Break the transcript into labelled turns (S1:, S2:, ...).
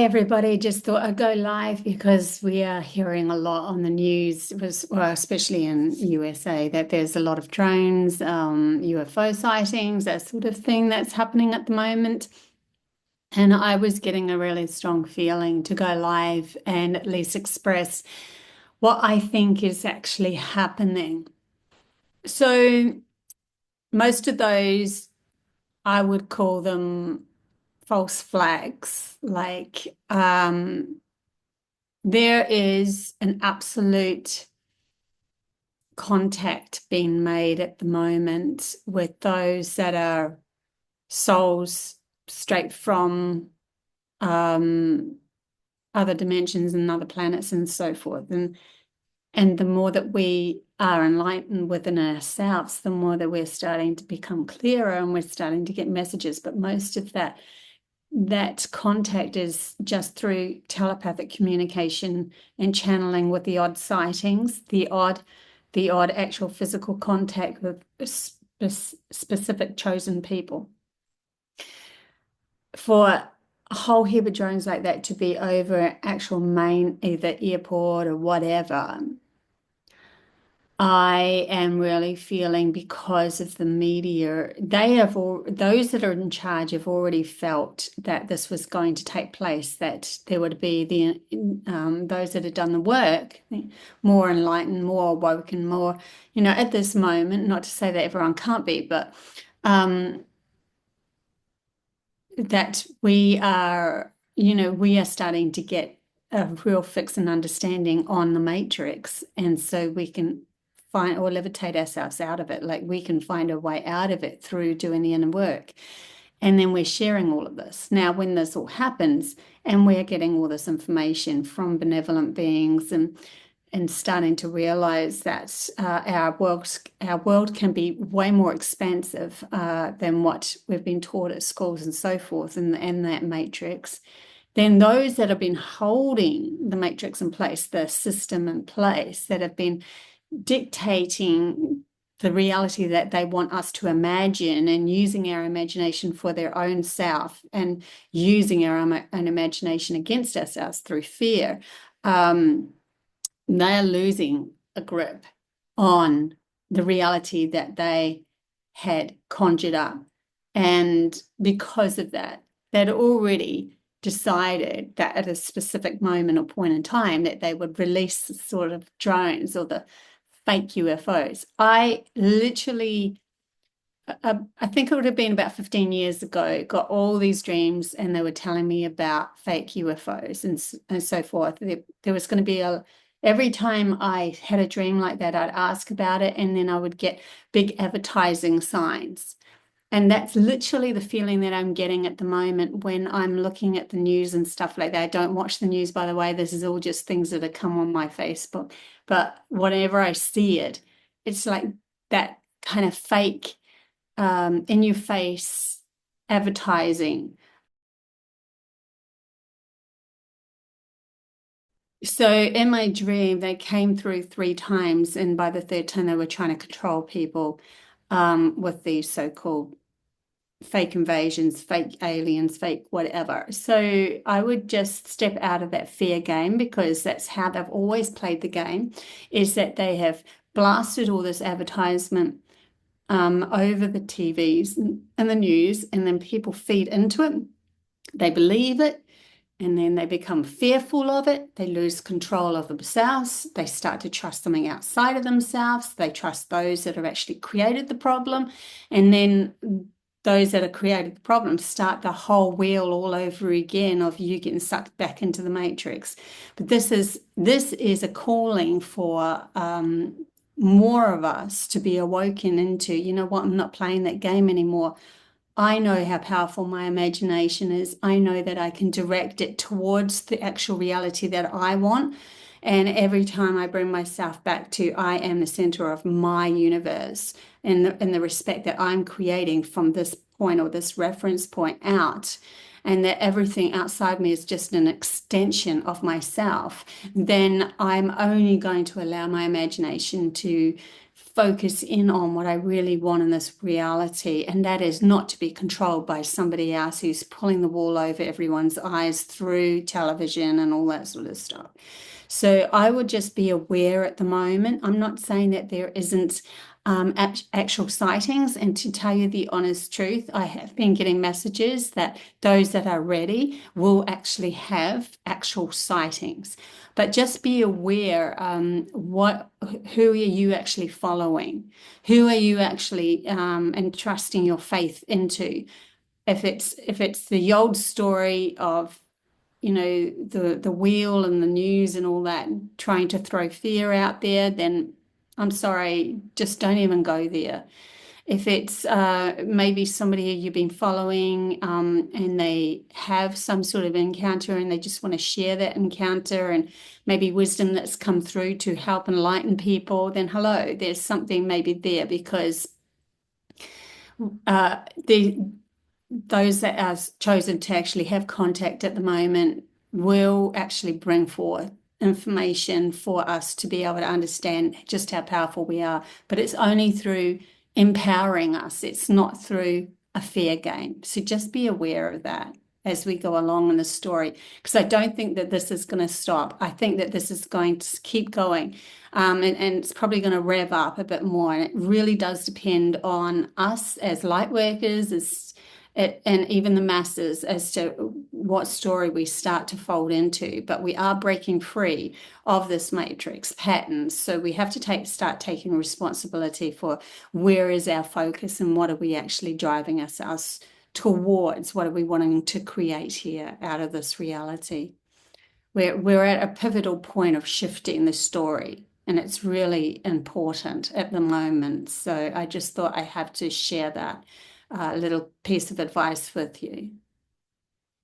S1: Hi everybody, just thought I'd go live because we are hearing a lot on the news, well, especially in USA, that there's a lot of drones, UFO sightings, that sort of thing that's happening at the moment. And I was getting a really strong feeling to go live and at least express what I think is actually happening. So most of those, I would call them false flags, like there is an absolute contact being made at the moment with those that are souls straight from other dimensions and other planets and so forth. And the more that we are enlightened within ourselves, the more that we're starting to become clearer and we're starting to get messages. But most of that contact is just through telepathic communication and channeling with the odd sightings, the odd actual physical contact with specific chosen people. For a whole heap of drones like that to be over actual main either airport or whatever, I am really feeling, because of the media, those that are in charge have already felt that this was going to take place, that there would be those that have done the work, more enlightened, more awoken, more, at this moment, not to say that everyone can't be, but that we are starting to get a real fix and understanding on the matrix, and so we can find or levitate ourselves out of it. Like, we can find a way out of it through doing the inner work. And then we're sharing all of this. Now, when this all happens and we're getting all this information from benevolent beings and starting to realize that our world can be way more expansive than what we've been taught at schools and so forth, and that matrix, then those that have been holding the matrix in place, the system in place, that have been dictating the reality that they want us to imagine, and using our imagination for their own self, and using our own imagination against ourselves through fear, they are losing a grip on the reality that they had conjured up. And because of that, they'd already decided that at a specific moment or point in time that they would release the sort of drones or the fake UFOs. I literally, I think it would have been about 15 years ago, got all these dreams, and they were telling me about fake UFOs and so forth. There was going to be every time I had a dream like that, I'd ask about it, and then I would get big advertising signs. And that's literally the feeling that I'm getting at the moment when I'm looking at the news and stuff like that. I don't watch the news, by the way. This is all just things that have come on my Facebook. But whenever I see it, it's like that kind of fake, in your face advertising. So in my dream, they came through 3 times, and by the third time, they were trying to control people with these so-called fake invasions, fake aliens, fake whatever. So I would just step out of that fear game, because that's how they've always played the game, is that they have blasted all this advertisement over the TVs and the news, and then people feed into it. They believe it, and then they become fearful of it. They lose control of themselves. They start to trust something outside of themselves. They trust those that have actually created the problem. And then those that have created the problem start the whole wheel all over again of you getting sucked back into the matrix. But this is a calling for more of us to be awoken into, you know what, I'm not playing that game anymore. I know how powerful my imagination is. I know that I can direct it towards the actual reality that I want. And every time I bring myself back to, I am the center of my universe, and the respect that I'm creating from this point or this reference point out, and that everything outside me is just an extension of myself, then I'm only going to allow my imagination to focus in on what I really want in this reality, and that is not to be controlled by somebody else who's pulling the wool over everyone's eyes through television and all that sort of stuff. So I would just be aware at the moment. I'm not saying that there isn't actual sightings, and to tell you the honest truth, I have been getting messages that those that are ready will actually have actual sightings. But just be aware, who are you actually following? Who are you actually entrusting your faith into? If it's the old story of, you know, the wheel and the news and all that, trying to throw fear out there, then I'm sorry, just don't even go there. If it's maybe somebody you've been following and they have some sort of encounter and they just want to share that encounter and maybe wisdom that's come through to help enlighten people, then hello, there's something maybe there, because those that are chosen to actually have contact at the moment will actually bring forth information for us to be able to understand just how powerful we are. But it's only through empowering us. It's not through a fear game. So just be aware of that as we go along in the story, because I don't think that this is going to stop. I think that this is going to keep going, and it's probably going to rev up a bit more. And it really does depend on us as light workers, and even the masses, as to what story we start to fold into. But we are breaking free of this matrix patterns, so we have to start taking responsibility for where is our focus and what are we actually driving ourselves towards. What are we wanting to create here out of this reality? We're at a pivotal point of shifting the story, and it's really important at the moment. So I just thought I have to share that little piece of advice with you.